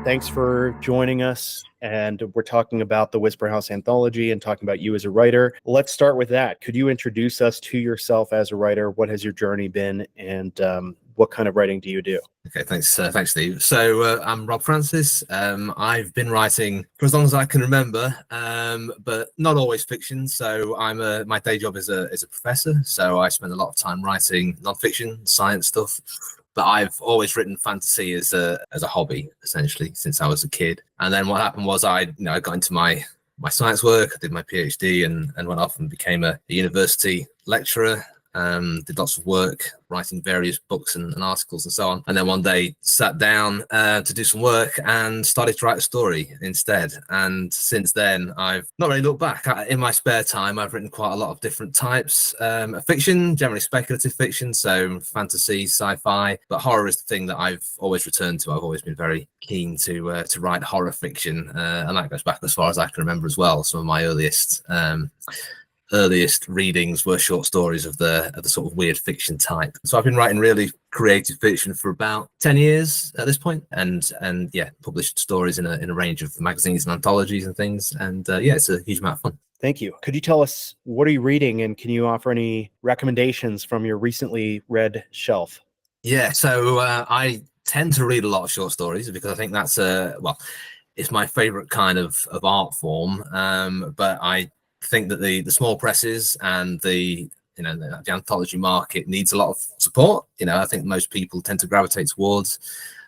Thanks for joining us. And we're talking about the Whisper House Anthology and talking about you as a writer. Let's start with that. Could you introduce us to yourself as a writer? What has your journey been, and what kind of writing do you do? Okay, thanks, Steve. So I'm Rob Francis. I've been writing for as long as I can remember, but not always fiction. So my day job is a professor. So I spend a lot of time writing nonfiction, science stuff. But I've always written fantasy as a hobby, essentially, since I was a kid. And then what happened was I got into my science work. I did my PhD and went off and became a university lecturer. Did lots of work writing various books and articles and so on. And then one day sat down to do some work and started to write a story instead. And since then, I've not really looked back. In my spare time, I've written quite a lot of different types of fiction, generally speculative fiction, so fantasy, sci-fi. But horror is the thing that I've always returned to. I've always been very keen to write horror fiction, and that goes back as far as I can remember as well. Some of my earliest readings were short stories of the sort of weird fiction type. So I've been writing really creative fiction for about 10 years at this point, and published stories in a range of magazines and anthologies and things. And it's a huge amount of fun. Thank you. Could you tell us, what are you reading, and can you offer any recommendations from your recently read shelf? Yeah, so I tend to read a lot of short stories because I think that's it's my favorite kind of art form. But I think that the small presses and the anthology market needs a lot of support. I think most people tend to gravitate towards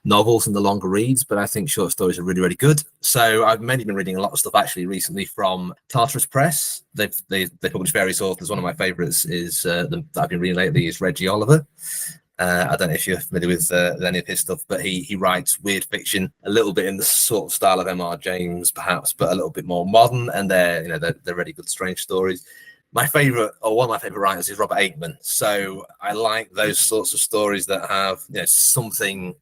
novels and the longer reads, but I think short stories are really, really good. So I've mainly been reading a lot of stuff actually recently from Tartarus Press. They publish various authors. One of my favorites is that I've been reading lately is Reggie Oliver. I don't know if you're familiar with any of his stuff, but he writes weird fiction a little bit in the sort of style of M.R. James, perhaps, but a little bit more modern. And they're really good, strange stories. One of my favorite writers is Robert Aikman. So I like those sorts of stories that have something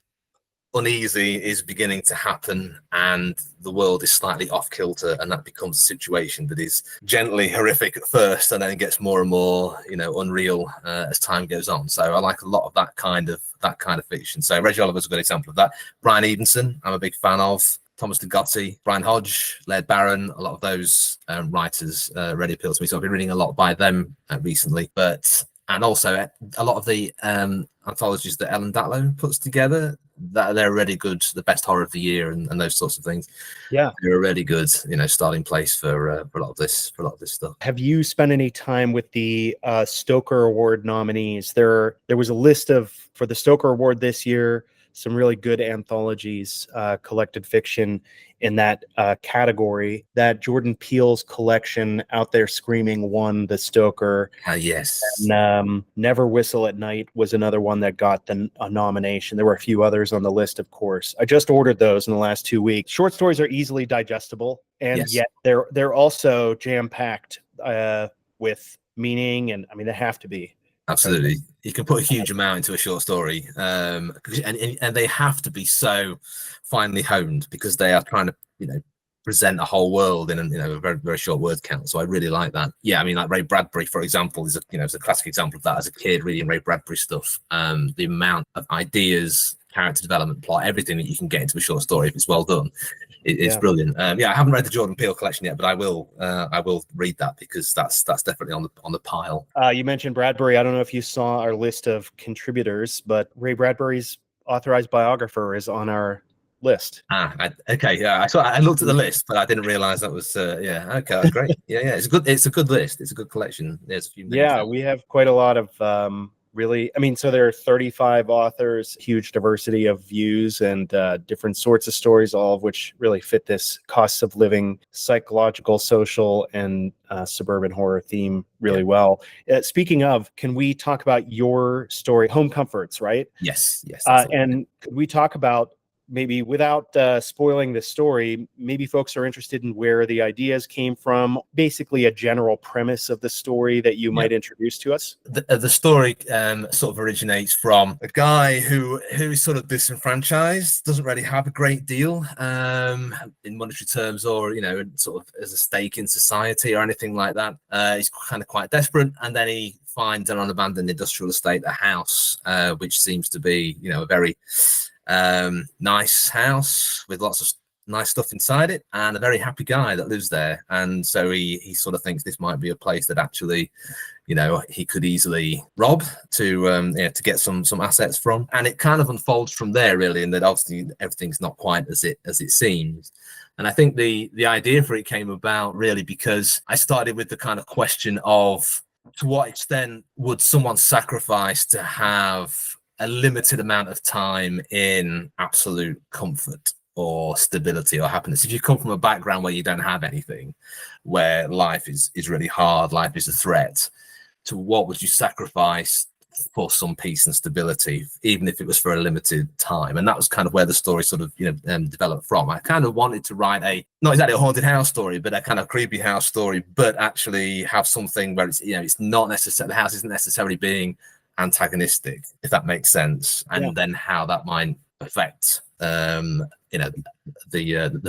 uneasy is beginning to happen and the world is slightly off kilter, and that becomes a situation that is gently horrific at first and then gets more and more unreal as time goes on. So I like a lot of that kind of fiction. So Reggie Oliver's a good example of that. Brian Evenson, I'm a big fan of. Thomas Degotti, Brian Hodge, Laird Barron, a lot of those writers really appeal to me. So I've been reading a lot by them recently, and also a lot of the anthologies that Ellen Datlow puts together, that they're really good. The best horror of the year and those sorts of things. Yeah, they're a really good starting place for a lot of this stuff. Have you spent any time with the Stoker Award nominees? There was a list for the Stoker Award this year, some really good anthologies, collected fiction in that category. That Jordan Peele's collection, Out There Screaming, won the Stoker. Yes. And Never Whistle at Night was another one that got a nomination. There were a few others on the list, of course. I just ordered those in the last 2 weeks. Short stories are easily digestible, and yet they're also jam-packed with meaning, and I mean, they have to be. Absolutely. You can put a huge amount into a short story, and they have to be so finely honed because they are trying to present a whole world in a very, very short word count. So I really like that. Yeah, I mean, like Ray Bradbury, for example, is a classic example of that. As a kid reading Ray Bradbury stuff, the amount of ideas, character development, plot, everything that you can get into a short story if it's well done, it's brilliant. I haven't read the Jordan Peele collection yet, but I will read that because that's definitely on the pile. You mentioned Bradbury. I don't know if you saw our list of contributors, but Ray Bradbury's authorized biographer is on our list. Okay. Yeah, I looked at the list, but I didn't realize that was okay, that's great. Yeah, it's a good list. It's a good collection. There's a few names. We have quite a lot of so there are 35 authors, huge diversity of views and different sorts of stories, all of which really fit this cost of living, psychological, social, and suburban horror theme really well. Speaking of, can we talk about your story, Home Comforts, right? Yes. And could we talk about, maybe without spoiling the story, maybe folks are interested in where the ideas came from, basically a general premise of the story that you might introduce to us? The story sort of originates from a guy who is sort of disenfranchised, doesn't really have a great deal in monetary terms or, sort of as a stake in society or anything like that. He's kind of quite desperate, and then he finds an unabandoned industrial estate, a house, which seems to be, a very Nice house with lots of nice stuff inside it, and a very happy guy that lives there. And so he sort of thinks this might be a place that actually, he could easily rob to get some assets from. And it kind of unfolds from there, really, and that obviously everything's not quite as it seems. And I think the idea for it came about really because I started with the kind of question of, to what extent would someone sacrifice to have a limited amount of time in absolute comfort or stability or happiness? If you come from a background where you don't have anything, where life is really hard, life is a threat, to what would you sacrifice for some peace and stability, even if it was for a limited time? And that was kind of where the story sort of developed from. I kind of wanted to write not exactly a haunted house story, but a kind of creepy house story, but actually have something where it's not necessarily, the house isn't necessarily being antagonistic, if that makes sense, and then how that might affect the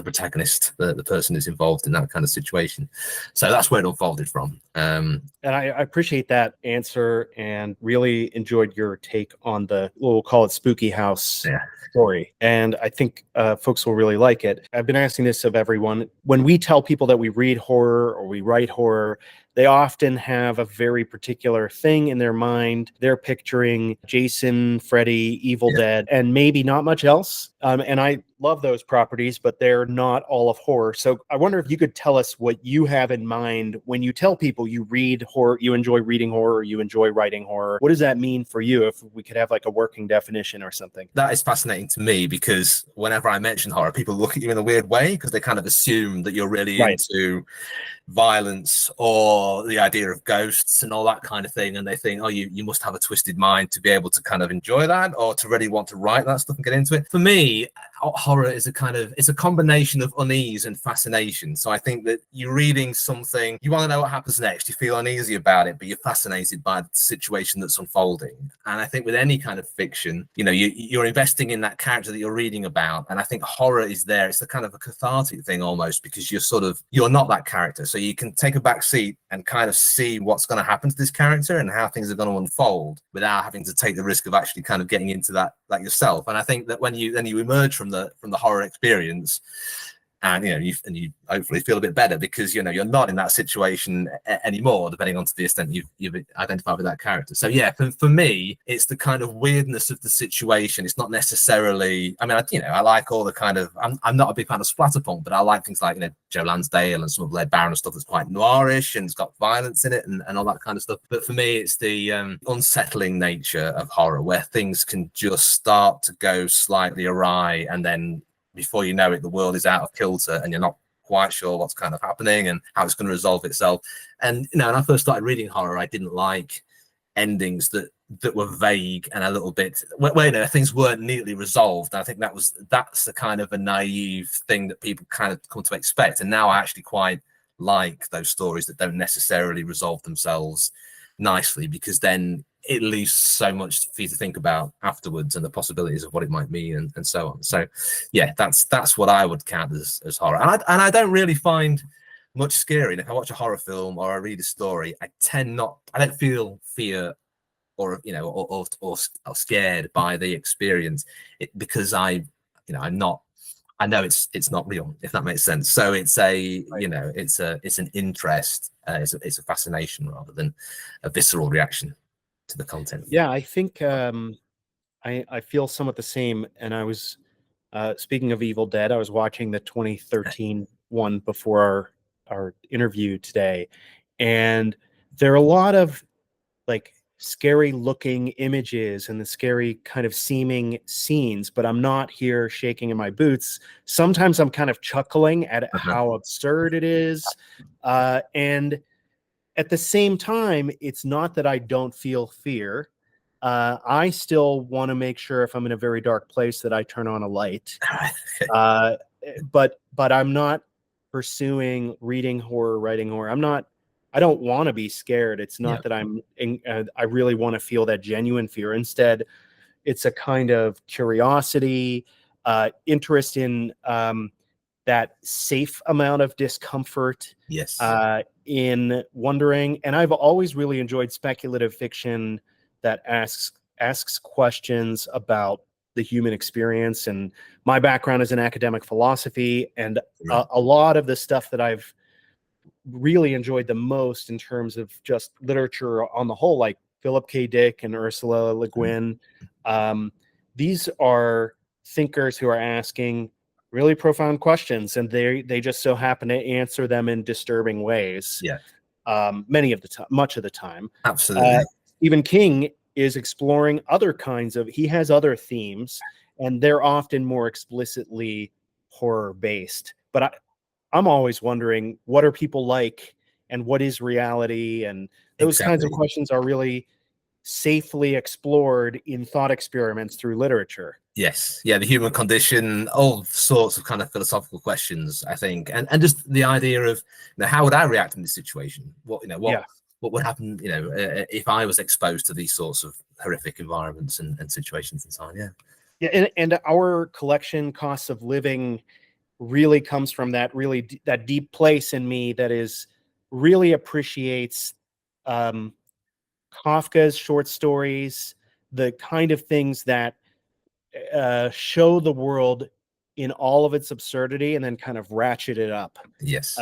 protagonist, the person who's involved in that kind of situation. So that's where it unfolded from. And I appreciate that answer, and really enjoyed your take on the, we'll call it spooky house story. And I think folks will really like it. I've been asking this of everyone. When we tell people that we read horror or we write horror, they often have a very particular thing in their mind. They're picturing Jason, Freddy, Evil Dead, and maybe not much else. And I love those properties, but they're not all of horror. So I wonder if you could tell us what you have in mind when you tell people you read horror, you enjoy reading horror, you enjoy writing horror. What does that mean for you, if we could have like a working definition or something? That is fascinating to me, because whenever I mention horror, people look at you in a weird way because they kind of assume that you're really into violence or the idea of ghosts and all that kind of thing, and they think, oh, you must have a twisted mind to be able to kind of enjoy that, or to really want to write that stuff and get into it. For me, horror is it's a combination of unease and fascination. So I think that you're reading something, you want to know what happens next, you feel uneasy about it, but you're fascinated by the situation that's unfolding. And I think with any kind of fiction, you're investing in that character that you're reading about. And I think horror is there, it's a kind of a cathartic thing almost, because you're not that character. So you can take a back seat and kind of see what's going to happen to this character and how things are going to unfold without having to take the risk of actually kind of getting into that yourself. And I think that when you emerge from the horror experience, and you hopefully feel a bit better because you're not in that situation anymore, depending on to the extent you've identified with that character. So yeah, for me, it's the kind of weirdness of the situation. It's not necessarily, I mean, I like all the kind of, I'm not a big fan of splatterpunk, but I like things like Joe Lansdale and some of Lead Baron and stuff that's quite noirish and it's got violence in it and all that kind of stuff. But for me, it's the unsettling nature of horror, where things can just start to go slightly awry, and then before you know it, the world is out of kilter and you're not quite sure what's kind of happening and how it's going to resolve itself. And when I first started reading horror, I didn't like endings that were vague and a little bit where things weren't neatly resolved. And I think that's the kind of a naive thing that people kind of come to expect. And now I actually quite like those stories that don't necessarily resolve themselves nicely, because then it leaves so much for you to think about afterwards and the possibilities of what it might mean and so on. So yeah, that's what I would count as horror. And I don't really find much scary. And if I watch a horror film or I read a story, I don't feel fear or scared by the experience, because I know it's not real, if that makes sense. So it's it's an interest, it's a fascination rather than a visceral reaction to the content. Yeah, I think I feel somewhat the same. And I was speaking of Evil Dead, I was watching the 2013 one before our interview today, and there are a lot of like scary looking images and the scary kind of seeming scenes, but I'm not here shaking in my boots. Sometimes I'm kind of chuckling at how absurd it is. And at the same time, it's not that I don't feel fear. I still want to make sure if I'm in a very dark place that I turn on a light. But I'm not pursuing reading horror, writing horror. I don't want to be scared. It's not that I really want to feel that genuine fear. Instead, it's a kind of curiosity, interest in that safe amount of discomfort. Yes. In wondering. And I've always really enjoyed speculative fiction that asks questions about the human experience. And my background is in academic philosophy, and Right. a lot of the stuff that I've really enjoyed the most in terms of just literature on the whole, like Philip K. Dick and Ursula Le Guin, these are thinkers who are asking really profound questions, and they just so happen to answer them in disturbing ways. Yeah, Many of the time, much of the time. absolutely. Stephen King is exploring other kinds of, he has other themes, and they're often more explicitly horror based. But I'm always wondering, what are people like, and what is reality? And those kinds of Exactly. questions are really safely explored in thought experiments through literature. Yes, yeah, the human condition, all sorts of kind of philosophical questions, I think, and just the idea of, how would I react in this situation? Yeah. What would happen, if I was exposed to these sorts of horrific environments and situations and so on. Yeah. Yeah, and our collection costs of living really comes from that that deep place in me that is really appreciates Kafka's short stories, the kind of things that show the world in all of its absurdity and then kind of ratchet it up. Yes.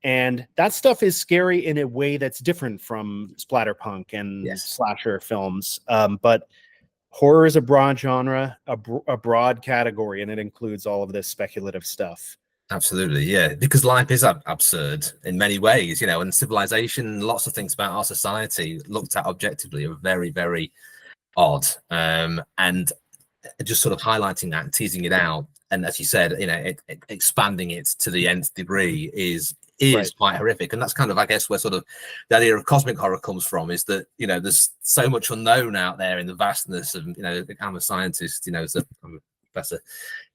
And that stuff is scary in a way that's different from splatterpunk and Yes. slasher films. But horror is a broad genre, a broad category, and it includes all of this speculative stuff. Absolutely, yeah, because life is absurd in many ways, and civilization, lots of things about our society looked at objectively are very, very odd. And just sort of highlighting that and teasing it out, and as you said, expanding it to the nth degree is Right. quite horrific. And that's kind of, I guess, where sort of the idea of cosmic horror comes from, is that there's so much unknown out there in the vastness of, I'm a scientist, so I'm a professor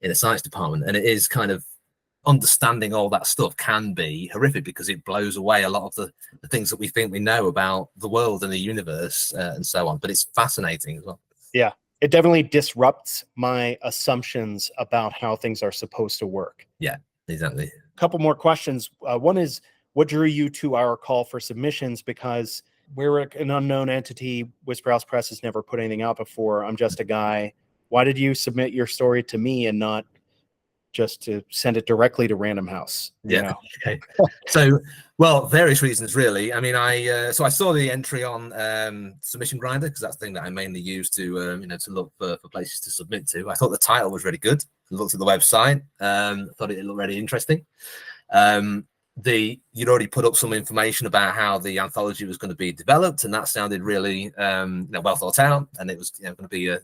in a science department, and it is kind of understanding all that stuff can be horrific because it blows away a lot of the things that we think we know about the world and the universe, and so on. But it's fascinating as well. Yeah, it definitely disrupts my assumptions about how things are supposed to work. Yeah, exactly. A couple more questions. One is, what drew you to our call for submissions? Because we're an unknown entity. Whisper House Press has never put anything out before. I'm just a guy. Why did you submit your story to me and not just to send it directly to Random House? Yeah. Okay. So, well, various reasons, really. I mean, I saw the entry on Submission Grinder, because that's the thing that I mainly use to to look for places to submit to. I thought the title was really good. I looked at the website, thought it looked really interesting. You'd already put up some information about how the anthology was going to be developed, and that sounded really well thought out, and it was going to be have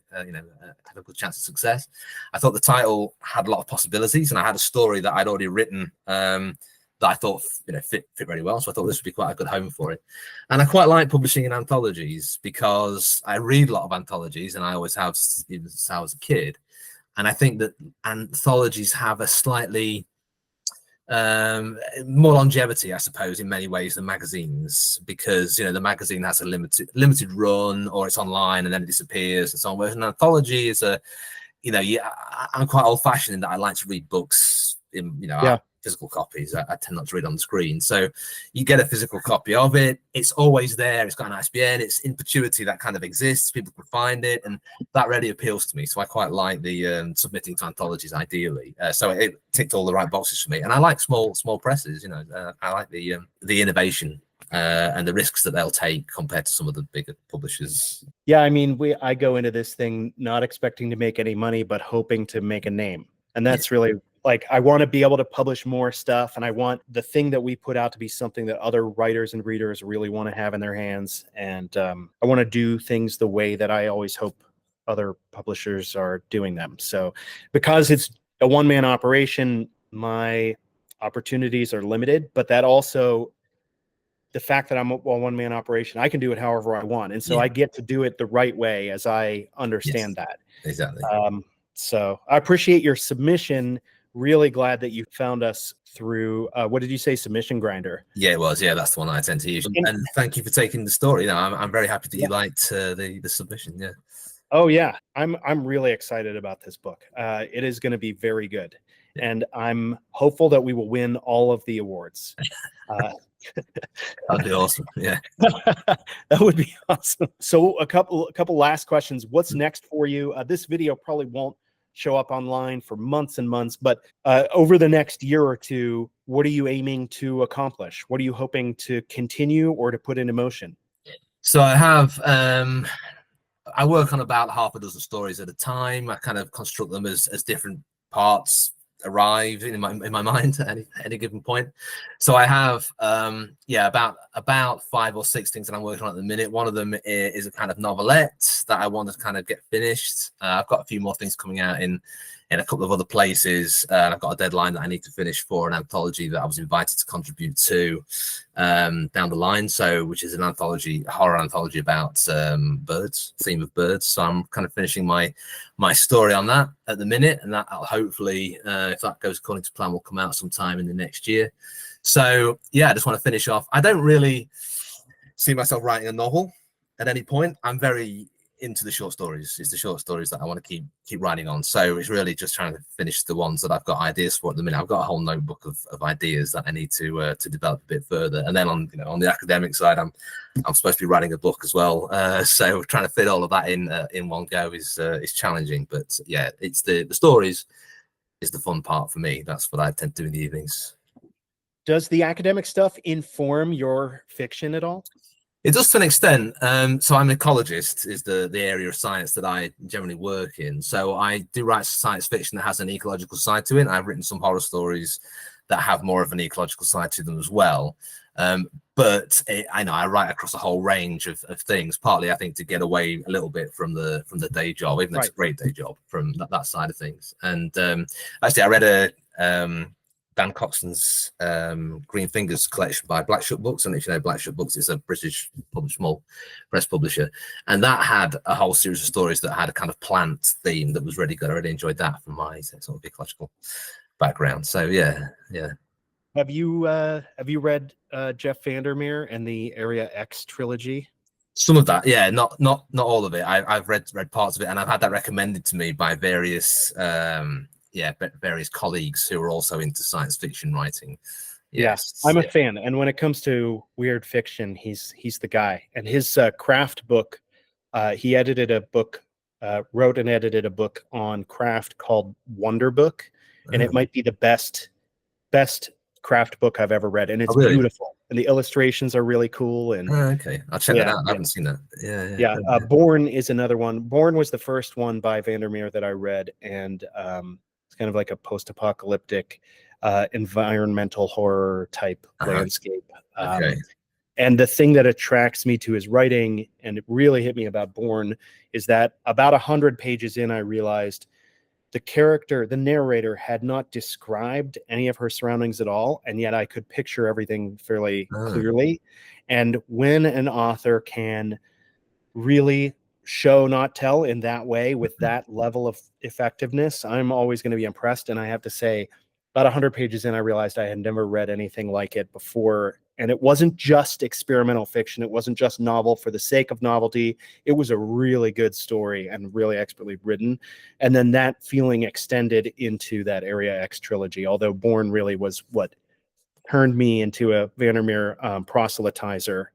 a good chance of success. I thought the title had a lot of possibilities, and I had a story that I'd already written that I thought fit very well, so I thought this would be quite a good home for it. And I quite like publishing in anthologies because I read a lot of anthologies, and I always have, even since I was a kid. And I think that anthologies have a slightly more longevity, I suppose, in many ways than magazines, because the magazine has a limited run, or it's online and then it disappears and so on. Whereas an anthology is I'm quite old fashioned in that I like to read books in physical copies. I tend not to read on the screen, so you get a physical copy of it. It's always there. It's got an ISBN. It's in perpetuity that kind of exists. People can find it, and that really appeals to me. So I quite like the submitting to anthologies ideally. So it ticked all the right boxes for me, and I like small presses. I like the innovation and the risks that they'll take compared to some of the bigger publishers. Yeah, I mean, I go into this thing not expecting to make any money, but hoping to make a name, and that's really, like, I want to be able to publish more stuff, and I want the thing that we put out to be something that other writers and readers really want to have in their hands. And I want to do things the way that I always hope other publishers are doing them. So because it's a one-man operation, my opportunities are limited, but that also, the fact that I'm a one-man operation, I can do it however I want. And so I get to do it the right way as I understand that. Exactly. So I appreciate your submission. Really glad that you found us through, what did you say, Submission Grinder? Yeah, it was. Yeah, that's the one I tend to use. And thank you for taking the story. I'm very happy that you liked the submission. Yeah. Oh yeah, I'm really excited about this book. It is going to be very good, and I'm hopeful that we will win all of the awards. That'd be awesome. Yeah. That would be awesome. So a couple last questions. What's next for you? This video probably won't show up online for months and months, but over the next year or two, what are you aiming to accomplish? What are you hoping to continue or to put into motion? So I have I work on about half a dozen stories at a time. I kind of construct them as different parts arrive in my mind at any given point. So I have about 5 or 6 things that I'm working on at the minute. One of them is a kind of novelette that I want to kind of get finished. I've got a few more things coming out in a couple of other places. I've got a deadline that I need to finish for an anthology that I was invited to contribute to down the line. So, which is an anthology, a horror anthology about birds, theme of birds. So I'm kind of finishing my story on that at the minute, and that hopefully, if that goes according to plan, will come out sometime in the next year. So yeah, I just want to finish off. I don't really see myself writing a novel at any point. I'm very into the short stories. It's the short stories that I want to keep writing on. So it's really just trying to finish the ones that I've got ideas for at the minute. I've got a whole notebook of ideas that I need to develop a bit further. And then on the academic side, I'm supposed to be writing a book as well. So trying to fit all of that in one go is challenging. But yeah, it's the stories is the fun part for me. That's what I tend to do in the evenings. Does the academic stuff inform your fiction at all? It does to an extent. So I'm an ecologist, is the area of science that I generally work in. So I do write science fiction that has an ecological side to it. I've written some horror stories that have more of an ecological side to them as well. But I know I write across a whole range of things, partly I think to get away a little bit from the day job, even though it's a great day job from that side of things. And actually I read a Dan Coxon's Green Fingers collection by Blackshot Books. And if you know Blackshot Books, it's a British small press publisher. And that had a whole series of stories that had a kind of plant theme that was really good. I really enjoyed that from my sort of ecological background. So yeah. Have you read Jeff Vandermeer and the Area X trilogy? Some of that, yeah, not all of it. I've read parts of it, and I've had that recommended to me by various various colleagues who are also into science fiction writing. Yes, I'm a fan. And when it comes to weird fiction, he's the guy. And his craft book, he edited a book, wrote and edited a book on craft called Wonder Book, and it might be the best craft book I've ever read, and it's beautiful, and the illustrations are really cool. And okay, I'll check that out. I haven't seen that. Yeah. Born is another one. Born was the first one by Vandermeer that I read, and it's kind of like a post-apocalyptic environmental horror type landscape. And the thing that attracts me to his writing, and it really hit me about Born, is that about 100 pages in, I realized the narrator, had not described any of her surroundings at all, and yet I could picture everything fairly clearly. And when an author can really show, not tell in that way, with that level of effectiveness, I'm always going to be impressed. And I have to say, about 100 pages in, I realized I had never read anything like it before. And it wasn't just experimental fiction. It wasn't just novel for the sake of novelty. It was a really good story and really expertly written. And then that feeling extended into that Area X trilogy, although Born really was what turned me into a Vandermeer proselytizer.